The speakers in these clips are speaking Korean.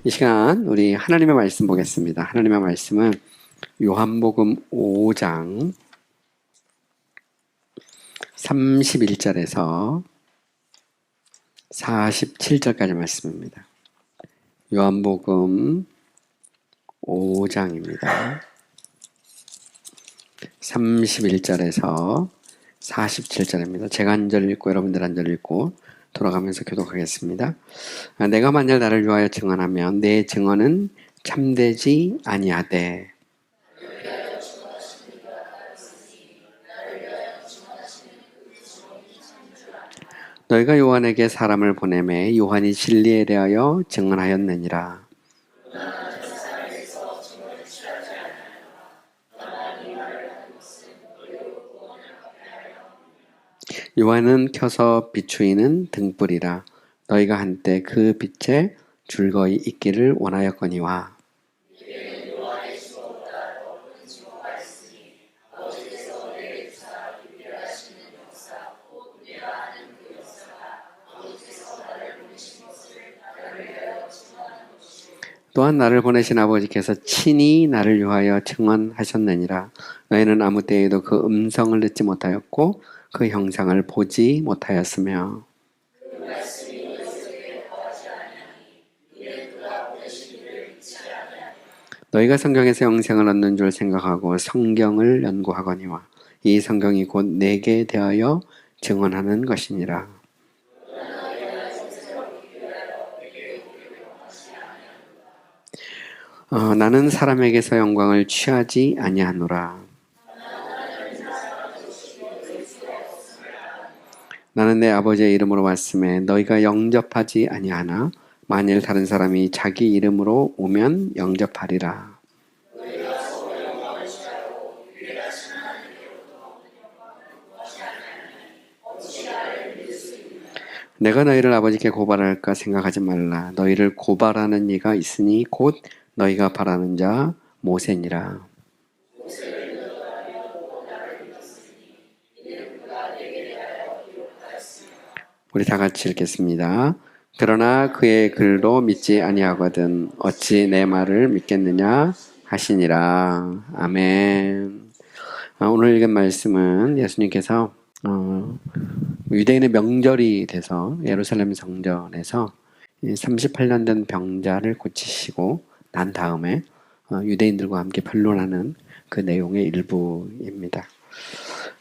이 시간 우리 하나님의 말씀 보겠습니다. 하나님의 말씀은 요한복음 5장 31절에서 47절까지 말씀입니다. 요한복음 5장입니다. 31절에서 47절입니다. 제가 한 절 읽고 여러분들 한 절 읽고 돌아가면서 교독하겠습니다. 내가 만일 나를 위하여 증언하면 내 증언은 참되지 아니하되 너희가 요한에게 사람을 보내매 요한이 진리에 대하여 증언하였느니라. 요한은 켜서 비추이는 등불이라. 너희가 한때 그 빛에 즐거이 있기를 원하였거니와. 또한 나를 보내신 아버지께서 친히 나를 위하여 증언하셨느니라. 너희는 아무 때에도 그 음성을 듣지 못하였고 그 형상을 보지 못하였으며 너희가 성경에서 영생을 얻는 줄 생각하고 성경을 연구하거니와 이 성경이 곧 내게 대하여 증언하는 것이니라. 나는 사람에게서 영광을 취하지 아니하노라. 나는 내 아버지의 이름으로 왔음에 너희가 영접하지 아니하나 만일 다른 사람이 자기 이름으로 오면 영접하리라. 내가 너희를 아버지께 고발할까 생각하지 말라. 너희를 고발하는 이가 있으니 곧 너희가 바라는 자 모세니라. 우리 다 같이 읽겠습니다. 그러나 그의 글도 믿지 아니하거든 어찌 내 말을 믿겠느냐 하시니라. 아멘. 오늘 읽은 말씀은 예수님께서 유대인의 명절이 돼서 예루살렘 성전에서 38년 된 병자를 고치시고 난 다음에 유대인들과 함께 변론하는 그 내용의 일부입니다.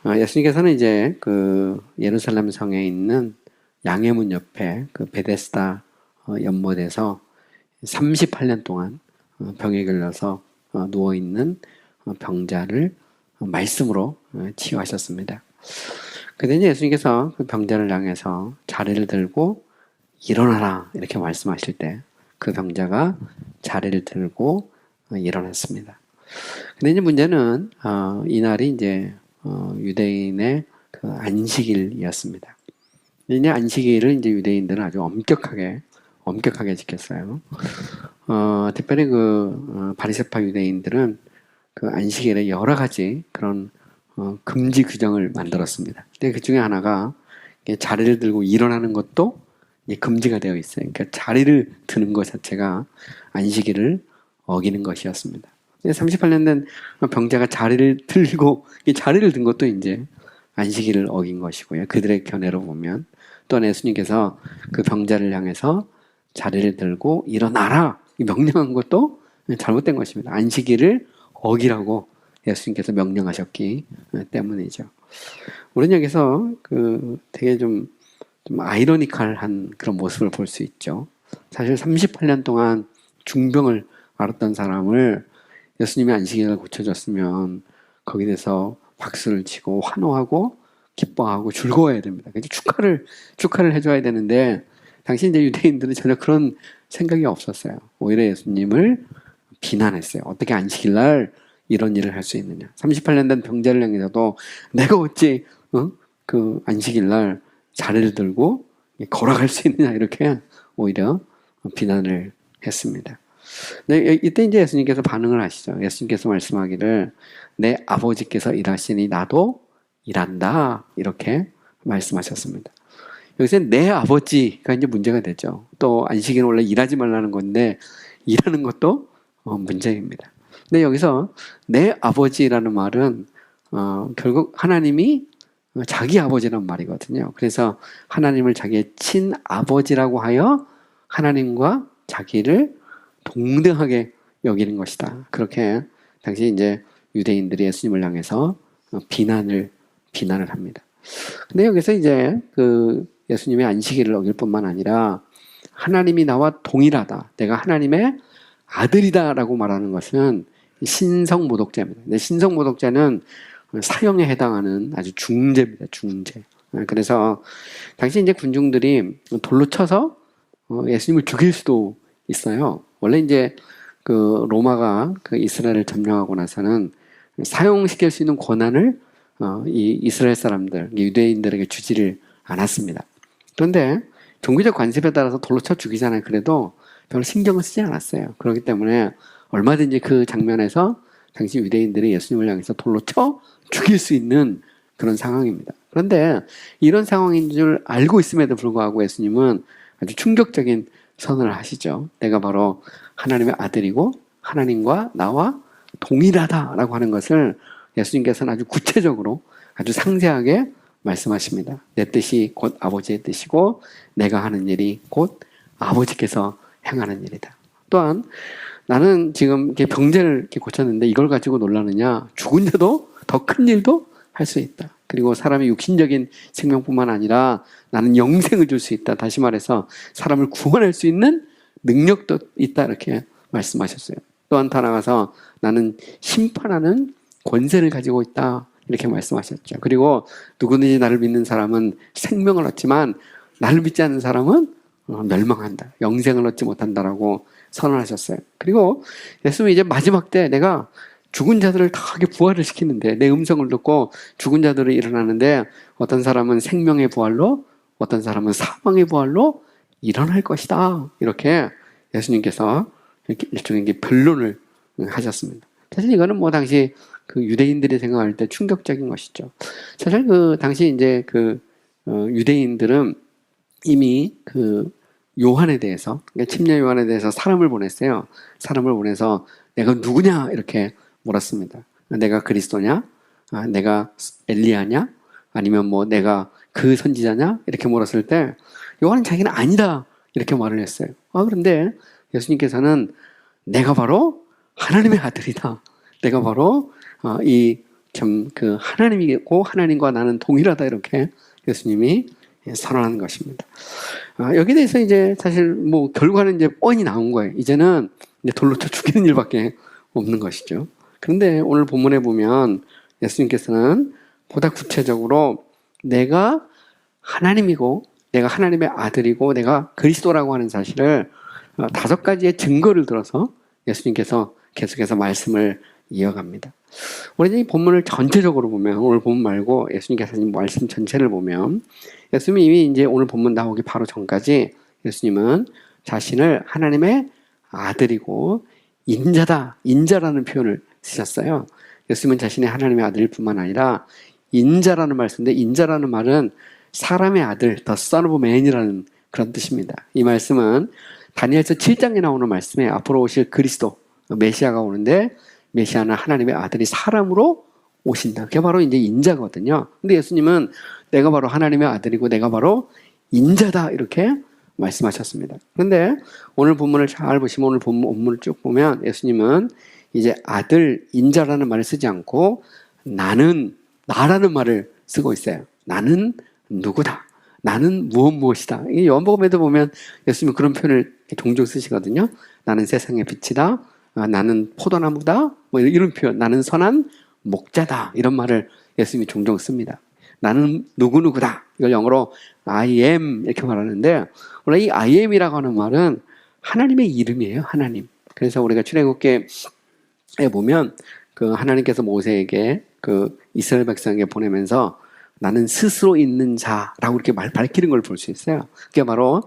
예수님께서는 이제 그 예루살렘 성에 있는 양의 문 옆에 그 베데스다 연못에서 38년 동안 병에 걸려서 누워있는 병자를 말씀으로 치유하셨습니다. 그때 예수님께서 그 병자를 향해서 자리를 들고 일어나라 이렇게 말씀하실 때 그 병자가 자리를 들고 일어났습니다. 근데 이제 문제는 이날이 이제 유대인의 그 안식일이었습니다. 이제 안식일을 이제 유대인들은 아주 엄격하게 지켰어요. 특별히 그 바리새파 유대인들은 그 안식일에 여러 가지 그런 금지 규정을 만들었습니다. 근데 그 중에 하나가 자리를 들고 일어나는 것도 금지가 되어 있어요. 그러니까 자리를 드는 것 자체가 안식일을 어기는 것이었습니다. 38년 된 병자가 자리를 들고 자리를 든 것도 이제 안식일을 어긴 것이고요. 그들의 견해로 보면 또한 예수님께서 그 병자를 향해서 자리를 들고 일어나라 명령한 것도 잘못된 것입니다. 안식일을 어기라고 예수님께서 명령하셨기 때문이죠. 우리는 여기서 그 되게 좀 아이러니컬한 그런 모습을 볼 수 있죠. 사실 38년 동안 중병을 앓았던 사람을 예수님이 안식일을 고쳐줬으면 거기에 대해서 박수를 치고 환호하고 기뻐하고 즐거워해야 됩니다. 축하를 해줘야 되는데 당시 이제 유대인들은 전혀 그런 생각이 없었어요. 오히려 예수님을 비난했어요. 어떻게 안식일날 이런 일을 할 수 있느냐. 38년 된 병자를 향해서도 내가 어찌 그 안식일날 자리를 들고 걸어갈 수 있느냐 이렇게 오히려 비난을 했습니다. 네, 이때 이제 예수님께서 반응을 하시죠. 예수님께서 말씀하기를 내 아버지께서 일하시니 나도 일한다 이렇게 말씀하셨습니다. 여기서 내 아버지가 이제 문제가 되죠. 또 안식일은 원래 일하지 말라는 건데 이라는 것도 문제입니다. 근데 여기서 내 아버지라는 말은 결국 하나님이 자기 아버지란 말이거든요. 그래서 하나님을 자기의 친아버지라고 하여 하나님과 자기를 동등하게 여기는 것이다. 그렇게 당시 이제 유대인들이 예수님을 향해서 비난을 합니다. 근데 여기서 이제 그 예수님의 안식일을 어길 뿐만 아니라 하나님이 나와 동일하다, 내가 하나님의 아들이다라고 말하는 것은 신성모독죄입니다. 근데 신성모독죄는 사형에 해당하는 아주 중죄입니다. 중죄. 그래서 당시 이제 군중들이 돌로 쳐서 예수님을 죽일 수도 있어요. 원래 이제 그 로마가 그 이스라엘을 점령하고 나서는 사용시킬 수 있는 권한을 이 이스라엘 사람들, 유대인들에게 주지를 않았습니다. 그런데 종교적 관습에 따라서 돌로 쳐 죽이잖아요. 그래도 별로 신경을 쓰지 않았어요. 그렇기 때문에 얼마든지 그 장면에서 당시 유대인들이 예수님을 향해서 돌로 쳐 죽일 수 있는 그런 상황입니다. 그런데 이런 상황인 줄 알고 있음에도 불구하고 예수님은 아주 충격적인 선언을 하시죠. 내가 바로 하나님의 아들이고 하나님과 나와 동일하다라고 하는 것을 예수님께서는 아주 구체적으로 아주 상세하게 말씀하십니다. 내 뜻이 곧 아버지의 뜻이고 내가 하는 일이 곧 아버지께서 행하는 일이다. 또한 나는 지금 이렇게 병자를 이렇게 고쳤는데 이걸 가지고 놀라느냐? 죽은 자도 더 큰 일도 할 수 있다. 그리고 사람의 육신적인 생명뿐만 아니라 나는 영생을 줄 수 있다. 다시 말해서 사람을 구원할 수 있는 능력도 있다. 이렇게 말씀하셨어요. 또한 더 나아가서 나는 심판하는 권세를 가지고 있다. 이렇게 말씀하셨죠. 그리고 누구든지 나를 믿는 사람은 생명을 얻지만 나를 믿지 않는 사람은 멸망한다. 영생을 얻지 못한다라고 선언하셨어요. 그리고 예수님이 이제 마지막 때 내가 죽은 자들을 다 부활을 시키는데 내 음성을 듣고 죽은 자들이 일어나는데 어떤 사람은 생명의 부활로 어떤 사람은 사망의 부활로 일어날 것이다. 이렇게 예수님께서 이렇게 일종의 변론을 하셨습니다. 사실 이거는 뭐 당시 그 유대인들이 생각할 때 충격적인 것이죠. 사실 그 당시 이제 그 유대인들은 이미 그 요한에 대해서, 그러니까 침례 요한에 대해서 사람을 보냈어요. 사람을 보내서 내가 누구냐 이렇게 물었습니다. 내가 그리스도냐? 내가 엘리야냐? 아니면 뭐 내가 그 선지자냐? 이렇게 물었을 때 요한은 자기는 아니다 이렇게 말을 했어요. 그런데 예수님께서는 내가 바로 하나님의 아들이다. 내가 바로 그 하나님이고 하나님과 나는 동일하다 이렇게 예수님이 선언하는 것입니다. 여기에 대해서 이제 사실 뭐 결과는 이제 뻔히 나온 거예요. 이제는 이제 돌로 쳐 죽이는 일밖에 없는 것이죠. 그런데 오늘 본문에 보면 예수님께서는 보다 구체적으로 내가 하나님이고 내가 하나님의 아들이고 내가 그리스도라고 하는 사실을 5가지의 증거를 들어서 예수님께서 계속해서 말씀을 이어갑니다. 우리 이 본문을 전체적으로 보면 오늘 본문 말고 예수님께서 하신 말씀 전체를 보면 예수님이 이미 이제 오늘 본문 나오기 바로 전까지 예수님은 자신을 하나님의 아들이고 인자다, 인자라는 표현을 쓰셨어요. 예수님은 자신의 하나님의 아들일 뿐만 아니라 인자라는 말 쓰는데 인자라는 말은 사람의 아들, the son of man이라는 그런 뜻입니다. 이 말씀은 다니엘서 7장에 나오는 말씀에 앞으로 오실 그리스도, 메시아가 오는데 메시아는 하나님의 아들이 사람으로 오신다. 그게 바로 이제 인자거든요. 근데 예수님은 내가 바로 하나님의 아들이고 내가 바로 인자다 이렇게 말씀하셨습니다. 그런데 오늘 본문을 잘 보시면 오늘 본문을 쭉 보면 예수님은 이제 아들, 인자라는 말을 쓰지 않고 나는, 나라는 말을 쓰고 있어요. 나는 누구다. 나는 무엇이다. 이 요한복음에도 보면 예수님은 그런 표현을 종종 쓰시거든요. 나는 세상의 빛이다. 나는 포도나무다. 뭐 이런 표현. 나는 선한 목자다. 이런 말을 예수님이 종종 씁니다. 나는 누구누구다. 이걸 영어로 I am 이렇게 말하는데 원래 이 I am이라고 하는 말은 하나님의 이름이에요. 하나님. 그래서 우리가 출애굽기에 보면 그 하나님께서 모세에게 그 이스라엘 백성에게 보내면서 나는 스스로 있는 자라고 이렇게 밝히는 걸 볼 수 있어요. 그게 바로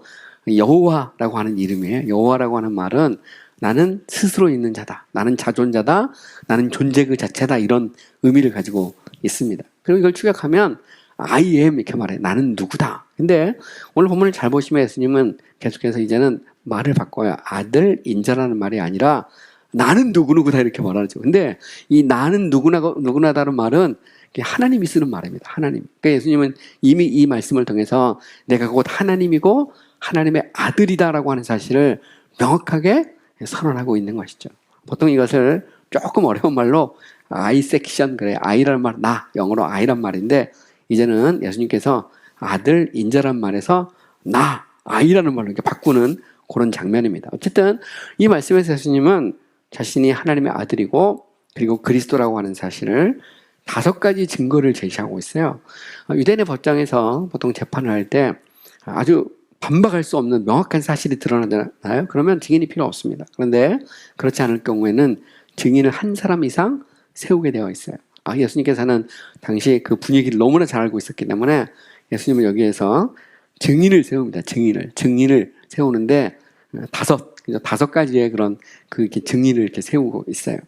여호와라고 하는 이름이에요. 여호와라고 하는 말은 나는 스스로 있는 자다. 나는 자존자다. 나는 존재 그 자체다. 이런 의미를 가지고 있습니다. 그리고 이걸 축약하면 I am 이렇게 말해. 나는 누구다. 근데 오늘 본문을 잘 보시면 예수님은 계속해서 이제는 말을 바꿔요. 아들 인자라는 말이 아니라 나는 누구누구다 이렇게 말하죠. 근데 이 나는 누구나다는 말은 하나님이 쓰는 말입니다. 하나님. 그러니까 예수님은 이미 이 말씀을 통해서 내가 곧 하나님이고 하나님의 아들이다라고 하는 사실을 명확하게 선언하고 있는 것이죠. 보통 이것을 조금 어려운 말로 아이섹션, 그래, 아이라는 말, 나, 영어로 아이란 말인데, 이제는 예수님께서 아들, 인자란 말에서 나, 아이라는 말로 이렇게 바꾸는 그런 장면입니다. 어쨌든 이 말씀에서 예수님은 자신이 하나님의 아들이고 그리고 그리스도라고 하는 사실을 5가지 증거를 제시하고 있어요. 유대인의 법정에서 보통 재판을 할 때 아주 반박할 수 없는 명확한 사실이 드러나나요? 그러면 증인이 필요 없습니다. 그런데 그렇지 않을 경우에는 증인을 한 사람 이상 세우게 되어 있어요. 예수님께서는 당시 그 분위기를 너무나 잘 알고 있었기 때문에 예수님은 여기에서 증인을 세웁니다. 증인을 세우는데 5가지의 그런 증인을 이렇게 세우고 있어요.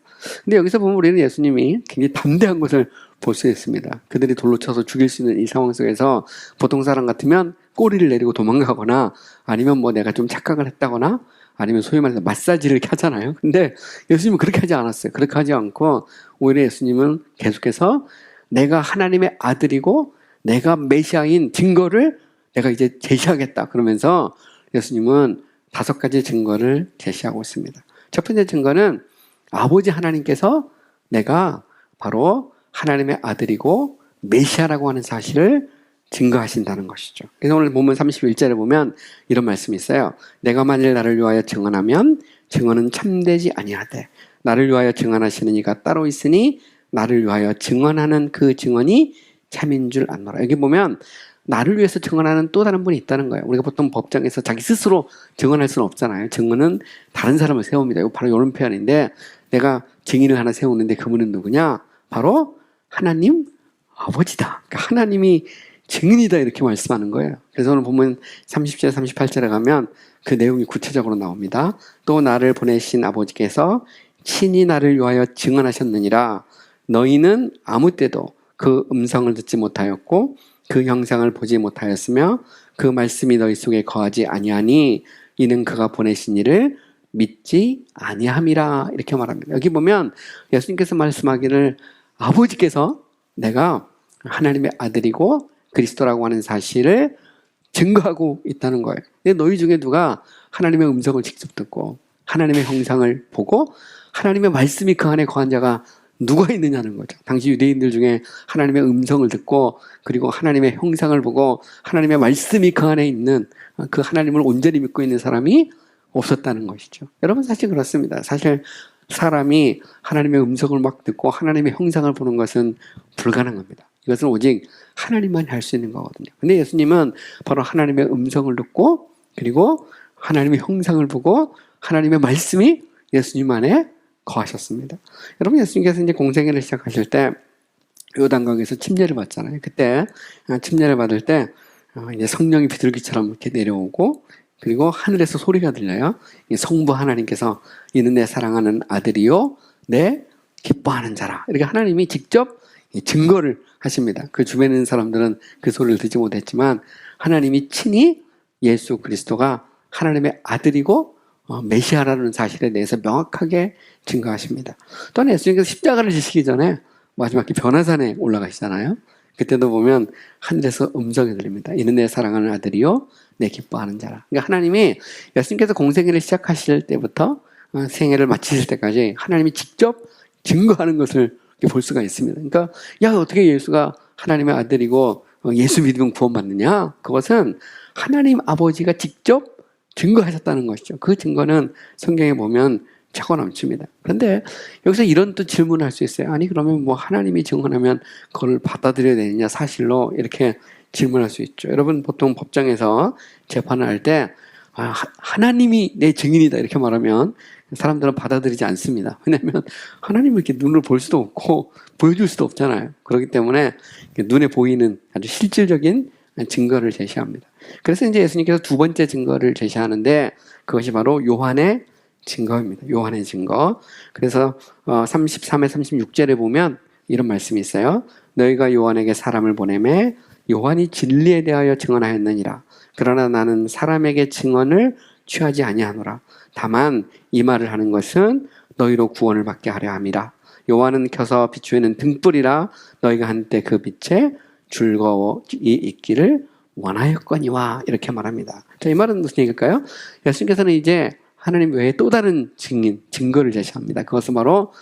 근데 여기서 보면 우리는 예수님이 굉장히 담대한 것을 볼 수 있습니다. 그들이 돌로 쳐서 죽일 수 있는 이 상황 속에서 보통 사람 같으면 꼬리를 내리고 도망가거나 아니면 뭐 내가 좀 착각을 했다거나 아니면 소위 말해서 마사지를 이렇게 하잖아요. 근데 예수님은 그렇게 하지 않았어요. 그렇게 하지 않고 오히려 예수님은 계속해서 내가 하나님의 아들이고 내가 메시아인 증거를 내가 이제 제시하겠다. 그러면서 예수님은 5가지 증거를 제시하고 있습니다. 첫 번째 증거는 아버지 하나님께서 내가 바로 하나님의 아들이고 메시아라고 하는 사실을 증거하신다는 것이죠. 그래서 오늘 본문 31절에 보면 이런 말씀이 있어요. 내가 만일 나를 위하여 증언하면 증언은 참되지 아니하되 나를 위하여 증언하시는 이가 따로 있으니 나를 위하여 증언하는 그 증언이 참인 줄 아노라. 여기 보면 나를 위해서 증언하는 또 다른 분이 있다는 거예요. 우리가 보통 법정에서 자기 스스로 증언할 수는 없잖아요. 증언은 다른 사람을 세웁니다. 이거 바로 이런 표현인데 내가 증인을 하나 세우는데 그분은 누구냐? 바로 하나님 아버지다. 그러니까 하나님이 증인이다 이렇게 말씀하는 거예요. 그래서 오늘 보면 30절 38절에 가면 그 내용이 구체적으로 나옵니다. 또 나를 보내신 아버지께서 친히 나를 위하여 증언하셨느니라. 너희는 아무 때도 그 음성을 듣지 못하였고 그 형상을 보지 못하였으며 그 말씀이 너희 속에 거하지 아니하니 이는 그가 보내신 이를 믿지 아니함이라 이렇게 말합니다. 여기 보면 예수님께서 말씀하기를 아버지께서 내가 하나님의 아들이고 그리스도라고 하는 사실을 증거하고 있다는 거예요. 근데 너희 중에 누가 하나님의 음성을 직접 듣고 하나님의 형상을 보고 하나님의 말씀이 그 안에 거한 자가 누가 있느냐는 거죠. 당시 유대인들 중에 하나님의 음성을 듣고 그리고 하나님의 형상을 보고 하나님의 말씀이 그 안에 있는 그 하나님을 온전히 믿고 있는 사람이 없었다는 것이죠. 여러분 사실 그렇습니다. 사실 사람이 하나님의 음성을 막 듣고 하나님의 형상을 보는 것은 불가능합니다. 이것은 오직 하나님만이 할 수 있는 거거든요. 근데 예수님은 바로 하나님의 음성을 듣고 그리고 하나님의 형상을 보고 하나님의 말씀이 예수님 안에 거하셨습니다. 여러분 예수님께서 이제 공생애를 시작하실 때 요단강에서 침례를 받잖아요. 그때 침례를 받을 때 이제 성령이 비둘기처럼 이렇게 내려오고 그리고 하늘에서 소리가 들려요. 성부 하나님께서 이는 내 사랑하는 아들이요 내 기뻐하는 자라. 이렇게 하나님이 직접 증거를 하십니다. 그 주변에 있는 사람들은 그 소리를 듣지 못했지만 하나님이 친히 예수 그리스도가 하나님의 아들이고 메시아라는 사실에 대해서 명확하게 증거하십니다. 또한 예수님께서 십자가를 지시기 전에 마지막에 변화산에 올라가시잖아요. 그때도 보면 하늘에서 음성이 들립니다. 이는 내 사랑하는 아들이요 내 기뻐하는 자라. 그러니까 하나님이 예수님께서 공생애를 시작하실 때부터 생애를 마치실 때까지 하나님이 직접 증거하는 것을 볼 수가 있습니다. 그러니까 어떻게 예수가 하나님의 아들이고 예수 믿으면 구원받느냐? 그것은 하나님 아버지가 직접 증거하셨다는 것이죠. 그 증거는 성경에 보면 적어 넘칩니다. 그런데 여기서 이런 또 질문을 할 수 있어요. 아니 그러면 뭐 하나님이 증언하면 그걸 받아들여야 되느냐 사실로 이렇게 질문할 수 있죠. 여러분 보통 법정에서 재판을 할 때 하나님이 내 증인이다 이렇게 말하면 사람들은 받아들이지 않습니다. 왜냐하면 하나님을 이렇게 눈으로 볼 수도 없고 보여줄 수도 없잖아요. 그렇기 때문에 눈에 보이는 아주 실질적인 증거를 제시합니다. 그래서 이제 예수님께서 2번째 증거를 제시하는데 그것이 바로 요한의 증거입니다. 요한의 증거. 그래서 33에 36절에 보면 이런 말씀이 있어요. 너희가 요한에게 사람을 보내매 요한이 진리에 대하여 증언하였느니라. 그러나 나는 사람에게 증언을 취하지 아니하노라. 다만 이 말을 하는 것은 너희로 구원을 받게 하려 함이라. 요한은 켜서 비추이는 등불이라 너희가 한때 그 빛에 즐거워 있기를 원하였거니와. 이렇게 말합니다. 자, 이 말은 무슨 얘기일까요? 예수님께서는 이제 하나님 외에 또 다른 증거를 제시합니다. 그것은 바로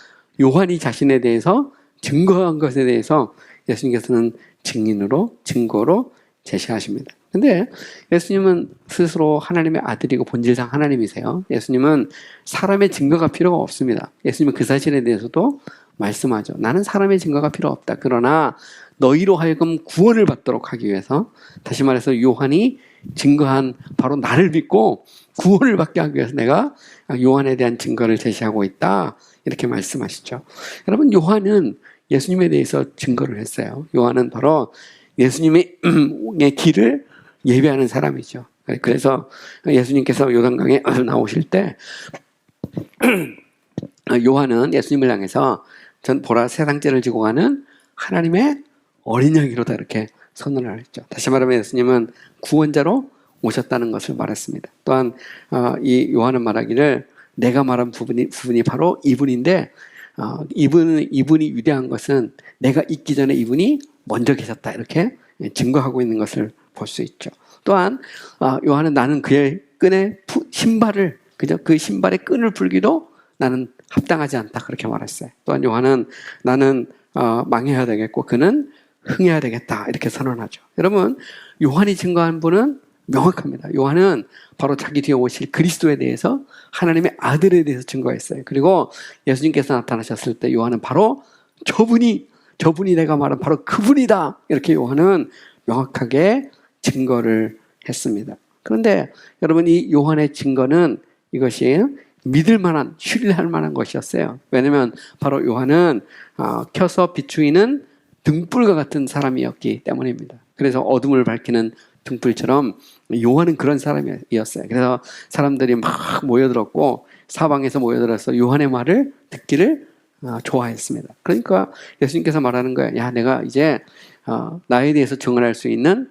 요한이 자신에 대해서 증거한 것에 대해서 예수님께서는 증거로 제시하십니다. 근데 예수님은 스스로 하나님의 아들이고 본질상 하나님이세요. 예수님은 사람의 증거가 필요가 없습니다. 예수님은 그 사실에 대해서도 말씀하죠. 나는 사람의 증거가 필요 없다. 그러나 너희로 하여금 구원을 받도록 하기 위해서, 다시 말해서 요한이 증거한 바로 나를 믿고 구원을 받게 하기 위해서 내가 요한에 대한 증거를 제시하고 있다. 이렇게 말씀하시죠. 여러분, 요한은 예수님에 대해서 증거를 했어요. 요한은 바로 예수님의 길을 예배하는 사람이죠. 그래서 예수님께서 요단강에 나오실 때 요한은 예수님을 향해서 전 보라 세상 죄를 지고 가는 하나님의 어린 양이로다 이렇게 선언을 했죠. 다시 말하면 예수님은 구원자로 오셨다는 것을 말했습니다. 또한 이 요한은 말하기를 내가 말한 부분이 바로 이분인데 이분이 위대한 것은 내가 있기 전에 이분이 먼저 계셨다 이렇게 증거하고 있는 것을 볼 수 있죠. 또한 요한은 나는 그의 끈의 신발을 그저 그 신발의 끈을 풀기도 나는 합당하지 않다 그렇게 말했어요. 또한 요한은 나는 망해야 되겠고 그는 흥해야 되겠다 이렇게 선언하죠. 여러분, 요한이 증거한 분은 명확합니다. 요한은 바로 자기 뒤에 오실 그리스도에 대해서 하나님의 아들에 대해서 증거했어요. 그리고 예수님께서 나타나셨을 때 요한은 바로 저분이 내가 말한 바로 그분이다 이렇게 요한은 명확하게 증거를 했습니다. 그런데 여러분, 이 요한의 증거는 이것이 믿을 만한, 신뢰할 만한 것이었어요. 왜냐하면 바로 요한은 켜서 비추이는 등불과 같은 사람이었기 때문입니다. 그래서 어둠을 밝히는 등불처럼 요한은 그런 사람이었어요. 그래서 사람들이 막 모여들었고 사방에서 모여들어서 요한의 말을 듣기를 좋아했습니다. 그러니까 예수님께서 말하는 거예요. 야, 내가 이제 나에 대해서 증언할 수 있는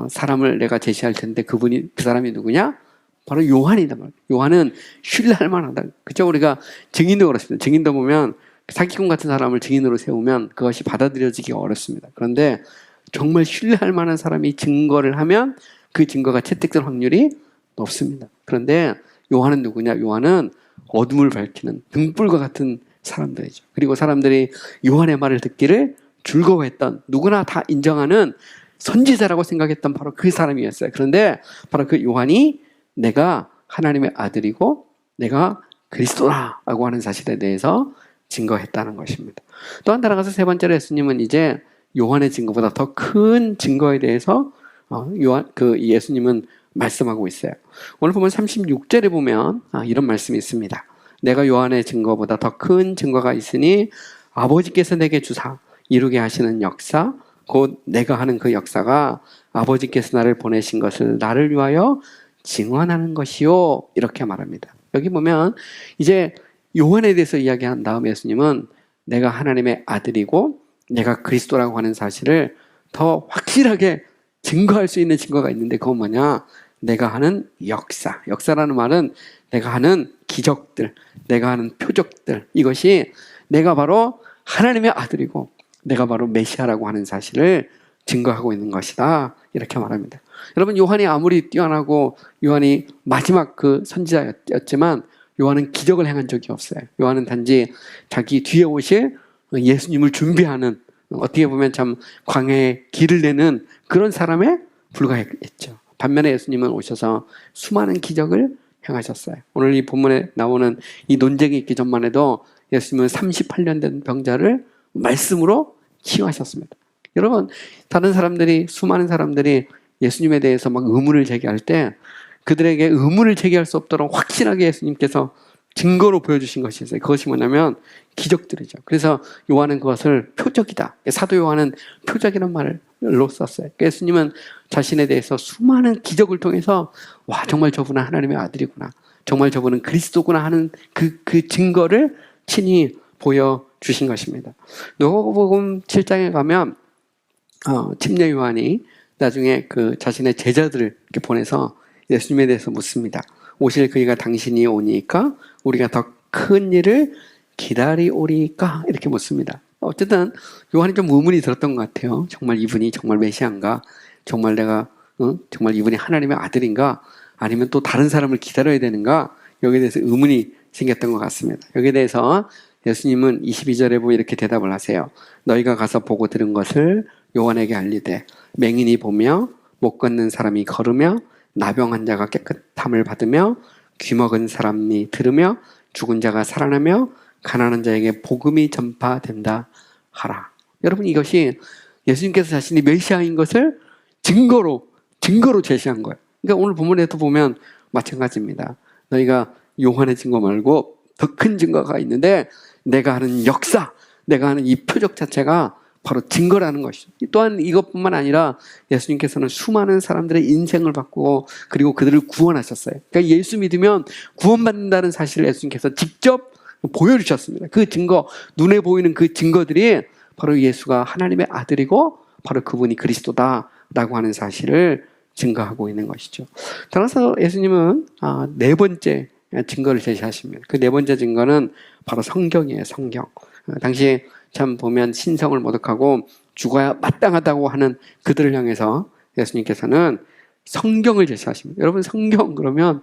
사람을 내가 제시할 텐데 그 사람이 누구냐? 바로 요한이다. 요한은 신뢰할 만하다. 그죠? 우리가 증인도 그렇습니다. 증인도 보면 사기꾼 같은 사람을 증인으로 세우면 그것이 받아들여지기가 어렵습니다. 그런데 정말 신뢰할 만한 사람이 증거를 하면 그 증거가 채택될 확률이 높습니다. 그런데 요한은 누구냐? 요한은 어둠을 밝히는 등불과 같은 사람들이죠. 그리고 사람들이 요한의 말을 듣기를 즐거워했던, 누구나 다 인정하는 선지자라고 생각했던 바로 그 사람이었어요. 그런데 바로 그 요한이 내가 하나님의 아들이고 내가 그리스도라고 하는 사실에 대해서 증거했다는 것입니다. 또한 따라가서 세 번째로 예수님은 이제 요한의 증거보다 더 큰 증거에 대해서 예수님은 말씀하고 있어요. 오늘 보면 36절에 보면 이런 말씀이 있습니다. 내가 요한의 증거보다 더 큰 증거가 있으니 아버지께서 내게 주사 이루게 하시는 역사, 곧 내가 하는 그 역사가 아버지께서 나를 보내신 것을 나를 위하여 증언하는 것이요. 이렇게 말합니다. 여기 보면 이제 요한에 대해서 이야기한 다음에 예수님은 내가 하나님의 아들이고 내가 그리스도라고 하는 사실을 더 확실하게 증거할 수 있는 증거가 있는데 그건 뭐냐? 내가 하는 역사라는 말은 내가 하는 기적들, 내가 하는 표적들, 이것이 내가 바로 하나님의 아들이고 내가 바로 메시아라고 하는 사실을 증거하고 있는 것이다 이렇게 말합니다. 여러분, 요한이 아무리 뛰어나고 요한이 마지막 그 선지자였지만 요한은 기적을 행한 적이 없어요. 요한은 단지 자기 뒤에 오실 예수님을 준비하는, 어떻게 보면 참 광야에 길을 내는 그런 사람에 불과했죠. 반면에 예수님은 오셔서 수많은 기적을 행하셨어요. 오늘 이 본문에 나오는 이 논쟁이 있기 전만 해도 예수님은 38년 된 병자를 말씀으로 치유하셨습니다. 여러분, 수많은 사람들이 예수님에 대해서 막 의문을 제기할 때 그들에게 의문을 제기할 수 없도록 확실하게 예수님께서 증거로 보여주신 것이 있어요. 그것이 뭐냐면 기적들이죠. 그래서 요한은 그것을 표적이다. 사도 요한은 표적이라는 말로 썼어요. 예수님은 자신에 대해서 수많은 기적을 통해서 와, 정말 저분은 하나님의 아들이구나, 정말 저분은 그리스도구나 하는 그 증거를 친히 보여주신 것입니다. 누가복음 7장에 가면 침례 요한이 나중에 그 자신의 제자들을 이렇게 보내서 예수님에 대해서 묻습니다. 오실 그이가 당신이 오니까 우리가 더 큰 일을 기다리오리까? 이렇게 묻습니다. 어쨌든 요한이 좀 의문이 들었던 것 같아요. 정말 이분이 정말 메시아인가? 정말 내가 정말 이분이 하나님의 아들인가? 아니면 또 다른 사람을 기다려야 되는가? 여기에 대해서 의문이 생겼던 것 같습니다. 여기에 대해서 예수님은 22절에 보면 이렇게 대답을 하세요. 너희가 가서 보고 들은 것을 요한에게 알리되 맹인이 보며 못 걷는 사람이 걸으며 나병 환자가 깨끗함을 받으며 귀먹은 사람이 들으며 죽은 자가 살아나며 가난한 자에게 복음이 전파된다 하라. 여러분, 이것이 예수님께서 자신이 메시아인 것을 증거로 제시한 거예요. 그러니까 오늘 본문에도 보면 마찬가지입니다. 너희가 요한의 증거 말고 더 큰 증거가 있는데 내가 하는 역사, 내가 하는 이 표적 자체가 바로 증거라는 것이죠. 또한 이것뿐만 아니라 예수님께서는 수많은 사람들의 인생을 바꾸고 그리고 그들을 구원하셨어요. 그러니까 예수 믿으면 구원받는다는 사실을 예수님께서 직접 보여주셨습니다. 그 증거, 눈에 보이는 그 증거들이 바로 예수가 하나님의 아들이고 바로 그분이 그리스도다라고 하는 사실을 증거하고 있는 것이죠. 따라서 예수님은 네 번째 증거를 제시하십니다. 그 네 번째 증거는 바로 성경이에요. 성경. 당시 참 보면 신성을 모독하고 죽어야 마땅하다고 하는 그들을 향해서 예수님께서는 성경을 제시하십니다. 여러분, 성경 그러면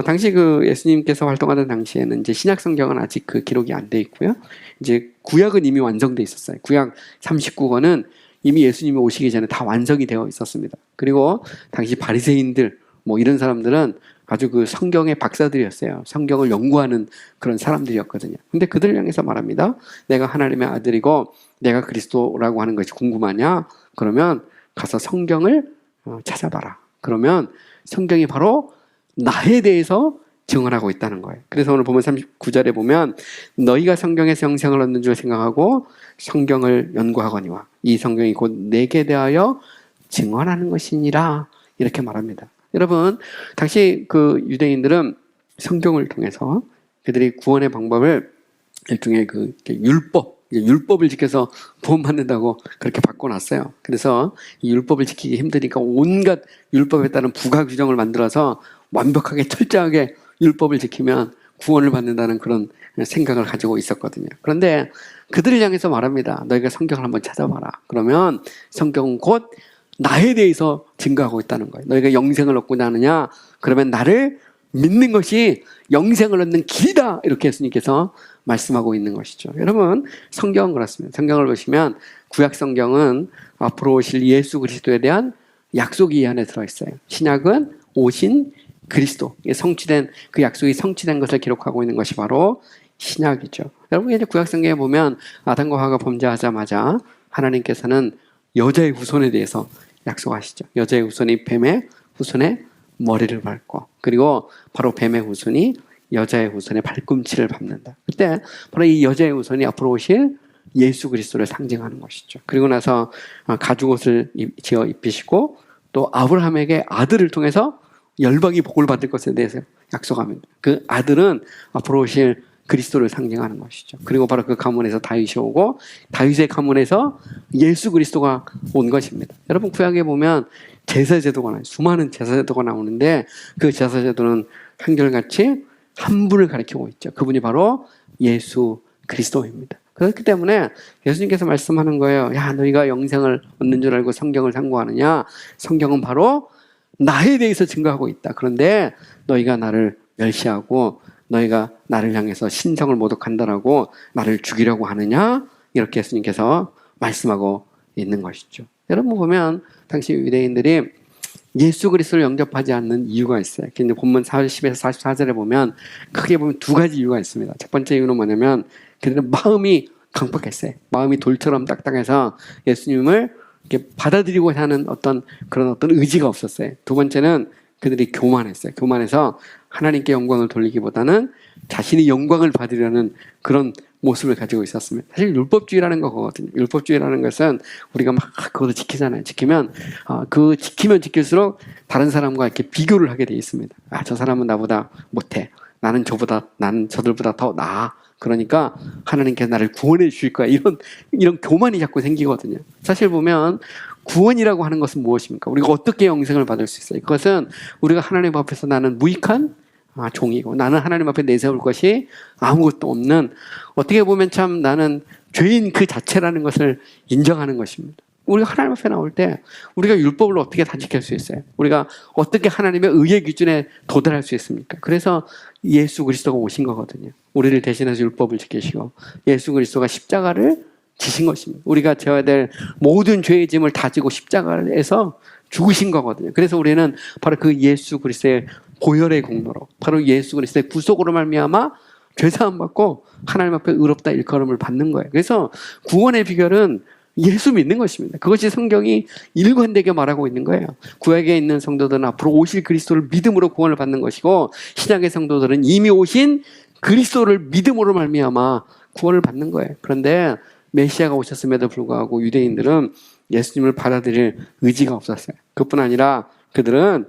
당시 그 예수님께서 활동하던 당시에는 이제 신약 성경은 아직 그 기록이 안 돼 있고요. 이제 구약은 이미 완성돼 있었어요. 구약 39권은 이미 예수님이 오시기 전에 다 완성이 되어 있었습니다. 그리고 당시 바리새인들 뭐 이런 사람들은 아주 그 성경의 박사들이었어요. 성경을 연구하는 그런 사람들이었거든요. 근데 그들을 향해서 말합니다. 내가 하나님의 아들이고 내가 그리스도라고 하는 것이 궁금하냐? 그러면 가서 성경을 찾아봐라. 그러면 성경이 바로 나에 대해서 증언하고 있다는 거예요. 그래서 오늘 보면 39절에 보면 너희가 성경에서 영생을 얻는 줄 생각하고 성경을 연구하거니와 이 성경이 곧 내게 대하여 증언하는 것이니라 이렇게 말합니다. 여러분, 당시 그 유대인들은 성경을 통해서 그들이 구원의 방법을 일종의 그 율법을 지켜서 구원받는다고 그렇게 바꿔놨어요. 그래서 이 율법을 지키기 힘드니까 온갖 율법에 따른 부가 규정을 만들어서 완벽하게 철저하게 율법을 지키면 구원을 받는다는 그런 생각을 가지고 있었거든요. 그런데 그들을 향해서 말합니다. 너희가 성경을 한번 찾아봐라. 그러면 성경은 곧 나에 대해서 증거하고 있다는 거예요. 너희가 영생을 얻고자 하느냐? 그러면 나를 믿는 것이 영생을 얻는 길이다. 이렇게 예수님께서 말씀하고 있는 것이죠. 여러분, 성경은 그렇습니다. 성경을 보시면 구약 성경은 앞으로 오실 예수 그리스도에 대한 약속이 이 안에 들어있어요. 신약은 오신 그리스도, 성취된 그 약속이 성취된 것을 기록하고 있는 것이 바로 신약이죠. 여러분, 이제 구약 성경에 보면 아담과 하와가 범죄하자마자 하나님께서는 여자의 후손에 대해서 약속하시죠. 여자의 후손이 뱀의 후손의 머리를 밟고 그리고 바로 뱀의 후손이 여자의 후손의 발꿈치를 밟는다. 그때 바로 이 여자의 후손이 앞으로 오실 예수 그리스도를 상징하는 것이죠. 그리고 나서 가죽옷을 지어 입히시고 또 아브라함에게 아들을 통해서 열방이 복을 받을 것에 대해서 약속합니다. 그 아들은 앞으로 오실 그리스도를 상징하는 것이죠. 그리고 바로 그 가문에서 다윗이 오고 다윗의 가문에서 예수 그리스도가 온 것입니다. 여러분, 구약에 보면 제사제도가 나와요. 수많은 제사제도가 나오는데 그 제사제도는 한결같이 한 분을 가리키고 있죠. 그분이 바로 예수 그리스도입니다. 그렇기 때문에 예수님께서 말씀하는 거예요. 야, 너희가 영생을 얻는 줄 알고 성경을 상고하느냐? 성경은 바로 나에 대해서 증거하고 있다. 그런데 너희가 나를 멸시하고 너희가 나를 향해서 신성을 모독한다라고 나를 죽이려고 하느냐? 이렇게 예수님께서 말씀하고 있는 것이죠. 여러분 보면 당시 유대인들이 예수 그리스도를 영접하지 않는 이유가 있어요. 근데 본문 40에서 44절에 보면 크게 보면 두 가지 이유가 있습니다. 첫 번째 이유는 뭐냐면 그들은 마음이 강팍했어요. 마음이 돌처럼 딱딱해서 예수님을 이렇게 받아들이고자 하는 어떤 의지가 없었어요. 두 번째는 그들이 교만했어요. 교만해서 하나님께 영광을 돌리기보다는 자신이 영광을 받으려는 그런 모습을 가지고 있었습니다. 사실 율법주의라는 거 그거거든요. 율법주의라는 것은 우리가 막 그것도 지키잖아요. 지키면 지킬수록 다른 사람과 이렇게 비교를 하게 돼 있습니다. 저 사람은 나보다 못해. 나는 저들보다 더 나아. 그러니까 하나님께서 나를 구원해 주실 거야. 이런 교만이 자꾸 생기거든요. 사실 보면 구원이라고 하는 것은 무엇입니까? 우리가 어떻게 영생을 받을 수 있어요? 그것은 우리가 하나님 앞에서 나는 무익한 종이고, 나는 하나님 앞에 내세울 것이 아무것도 없는, 어떻게 보면 참 나는 죄인 그 자체라는 것을 인정하는 것입니다. 우리가 하나님 앞에 나올 때 우리가 율법을 어떻게 다 지킬 수 있어요? 우리가 어떻게 하나님의 의의 기준에 도달할 수 있습니까? 그래서 예수 그리스도가 오신 거거든요. 우리를 대신해서 율법을 지키시고 예수 그리스도가 십자가를 지신 것입니다. 우리가 져야 될 모든 죄의 짐을 다 지고 십자가에서 죽으신 거거든요. 그래서 우리는 바로 그 예수 그리스도의 보혈의 공로로, 바로 예수 그리스도의 구속으로 말미암아 죄사함 받고 하나님 앞에 의롭다 일컬음을 받는 거예요. 그래서 구원의 비결은 예수 믿는 것입니다. 그것이 성경이 일관되게 말하고 있는 거예요. 구약에 있는 성도들은 앞으로 오실 그리스도를 믿음으로 구원을 받는 것이고, 신약의 성도들은 이미 오신 그리스도를 믿음으로 말미암아 구원을 받는 거예요. 그런데 메시아가 오셨음에도 불구하고 유대인들은 예수님을 받아들일 의지가 없었어요. 그뿐 아니라 그들은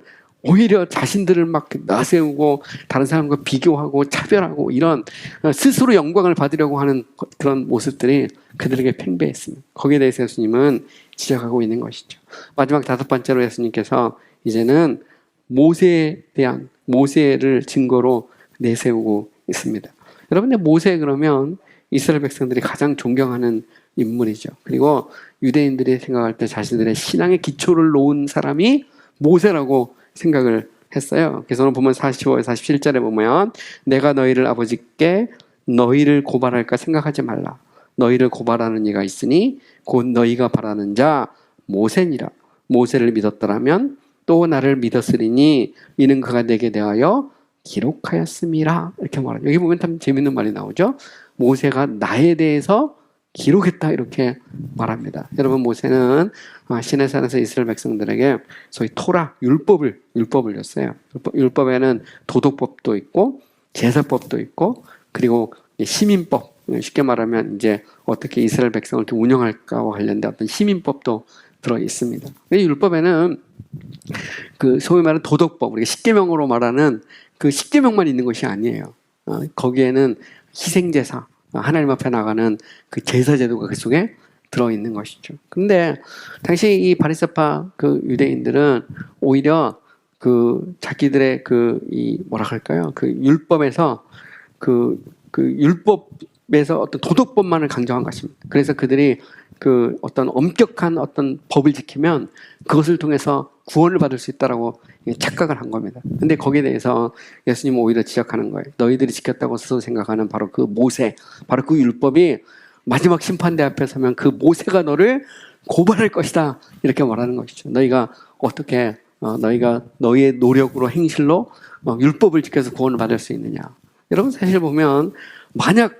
오히려 자신들을 막 나세우고 다른 사람과 비교하고 차별하고 이런 스스로 영광을 받으려고 하는 그런 모습들이 그들에게 팽배했습니다. 거기에 대해서 예수님은 지적하고 있는 것이죠. 마지막 다섯 번째로 예수님께서 이제는 모세에 대한, 모세를 증거로 내세우고 있습니다. 여러분, 모세 그러면 이스라엘 백성들이 가장 존경하는 인물이죠. 그리고 유대인들이 생각할 때 자신들의 신앙의 기초를 놓은 사람이 모세라고 생각을 했어요. 그래서 오늘 보면 45에 47절에 보면 내가 너희를 아버지께 너희를 고발할까 생각하지 말라. 너희를 고발하는 이가 있으니 곧 너희가 바라는 자 모세니라. 모세를 믿었더라면 또 나를 믿었으리니 이는 그가 내게 대하여 기록하였음이라. 이렇게 말하죠. 여기 보면 참 재밌는 말이 나오죠. 모세가 나에 대해서 기록했다 이렇게 말합니다. 여러분, 모세는 시내산에서 이스라엘 백성들에게 소위 토라, 율법을 줬어요. 율법에는 도덕법도 있고 제사법도 있고 그리고 시민법, 쉽게 말하면 이제 어떻게 이스라엘 백성을 운영할까와 관련된 어떤 시민법도 들어 있습니다. 율법에는 그 소위 말하는 도덕법, 우리가 십계명으로 말하는 그 십계명만 있는 것이 아니에요. 거기에는 희생제사, 하나님 앞에 나가는 그 제사 제도가 그 속에 들어있는 것이죠. 근데 당시 이 바리새파 그 유대인들은 오히려 그 자기들의 이 뭐라 할까요? 그 율법에서 그 율법에서 어떤 도덕법만을 강조한 것입니다. 그래서 그들이 그 어떤 엄격한 어떤 법을 지키면 그것을 통해서 구원을 받을 수 있다라고 착각을 한 겁니다. 근데 거기에 대해서 예수님은 오히려 지적하는 거예요. 너희들이 지켰다고 스스로 생각하는 바로 그 모세, 바로 그 율법이 마지막 심판대 앞에 서면 그 모세가 너를 고발할 것이다. 이렇게 말하는 것이죠. 너희가 어떻게 너희가 너희의 노력으로 행실로 율법을 지켜서 구원을 받을 수 있느냐. 여러분, 사실 보면 만약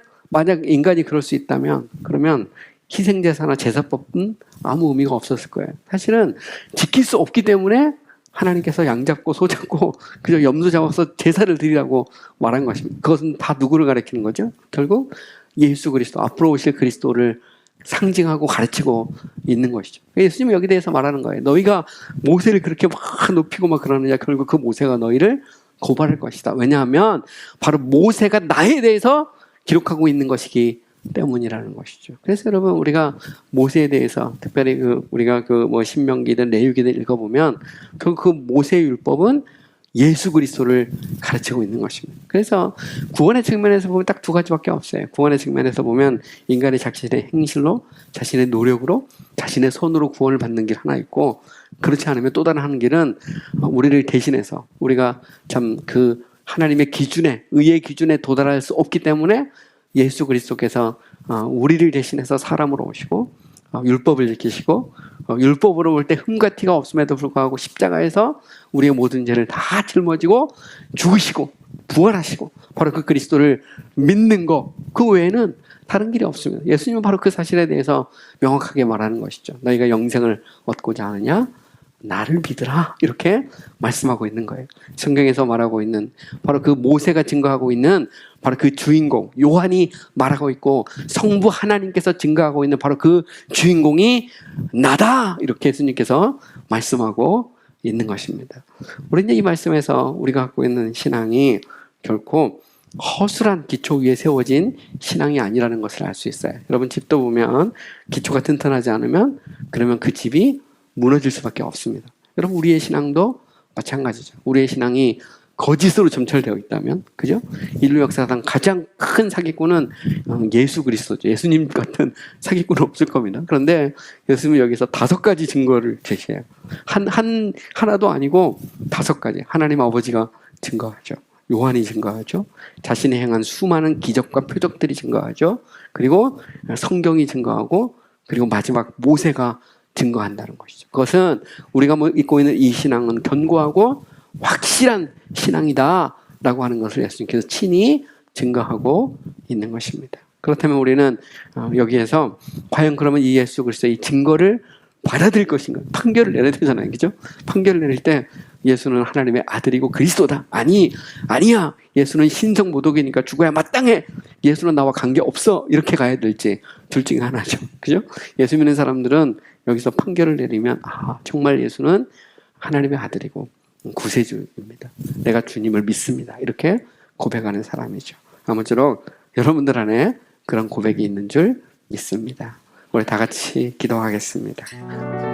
인간이 그럴 수 있다면 그러면 희생제사나 제사법은 아무 의미가 없었을 거예요. 사실은 지킬 수 없기 때문에 하나님께서 양 잡고 소 잡고 그저 염소 잡아서 제사를 드리라고 말한 것입니다. 그것은 다 누구를 가리키는 거죠? 결국 예수 그리스도, 앞으로 오실 그리스도를 상징하고 가르치고 있는 것이죠. 예수님은 여기 대해서 말하는 거예요. 너희가 모세를 그렇게 막 높이고 막 그러느냐, 결국 그 모세가 너희를 고발할 것이다. 왜냐하면 바로 모세가 나에 대해서 기록하고 있는 것이기 때문이라는 것이죠. 그래서 여러분, 우리가 모세에 대해서 특별히 우리가 신명기든 레위기든 읽어보면 그 모세의 율법은 예수 그리스도를 가르치고 있는 것입니다. 그래서 구원의 측면에서 보면 딱 두 가지밖에 없어요. 구원의 측면에서 보면 인간이 자신의 행실로, 자신의 노력으로, 자신의 손으로 구원을 받는 길 하나 있고, 그렇지 않으면 또 다른 한 길은 우리를 대신해서 우리가 참 그 하나님의 기준에, 의의 기준에 도달할 수 없기 때문에 예수 그리스도께서 우리를 대신해서 사람으로 오시고 율법을 지키시고 율법으로 볼 때 흠과 티가 없음에도 불구하고 십자가에서 우리의 모든 죄를 다 짊어지고 죽으시고 부활하시고 바로 그 그리스도를 믿는 것, 그 외에는 다른 길이 없습니다. 예수님은 바로 그 사실에 대해서 명확하게 말하는 것이죠. 너희가 영생을 얻고자 하느냐? 나를 믿으라, 이렇게 말씀하고 있는 거예요. 성경에서 말하고 있는 바로 그 모세가 증거하고 있는 바로 그 주인공, 요한이 말하고 있고 성부 하나님께서 증거하고 있는 바로 그 주인공이 나다, 이렇게 예수님께서 말씀하고 있는 것입니다. 우리는 이 말씀에서 우리가 갖고 있는 신앙이 결코 허술한 기초 위에 세워진 신앙이 아니라는 것을 알 수 있어요. 여러분, 집도 보면 기초가 튼튼하지 않으면 그러면 그 집이 무너질 수밖에 없습니다. 여러분, 우리의 신앙도 마찬가지죠. 우리의 신앙이 거짓으로 점철되어 있다면, 그죠? 인류 역사상 가장 큰 사기꾼은 예수 그리스도죠. 예수님 같은 사기꾼은 없을 겁니다. 그런데 예수님은 여기서 5가지 증거를 제시해요. 하나도 아니고 5가지. 하나님 아버지가 증거하죠. 요한이 증거하죠. 자신이 행한 수많은 기적과 표적들이 증거하죠. 그리고 성경이 증거하고, 그리고 마지막 모세가 증거한다는 것이죠. 그것은 우리가 믿고 있는 이 신앙은 견고하고 확실한 신앙이다 라고 하는 것을 예수님께서 친히 증거하고 있는 것입니다. 그렇다면 우리는 여기에서 과연 그러면 이 예수 그리스도의 이 증거를 받아들일 것인가? 판결을 내려야 되잖아요. 그죠? 판결을 내릴 때 예수는 하나님의 아들이고 그리스도다. 아니야. 예수는 신성 모독이니까 죽어야 마땅해. 예수는 나와 관계없어. 이렇게 가야 될지 둘 중에 하나죠. 그죠? 예수 믿는 사람들은 여기서 판결을 내리면 정말 예수는 하나님의 아들이고 구세주입니다. 내가 주님을 믿습니다. 이렇게 고백하는 사람이죠. 아무쪼록 여러분들 안에 그런 고백이 있는 줄 믿습니다. 우리 다 같이 기도하겠습니다.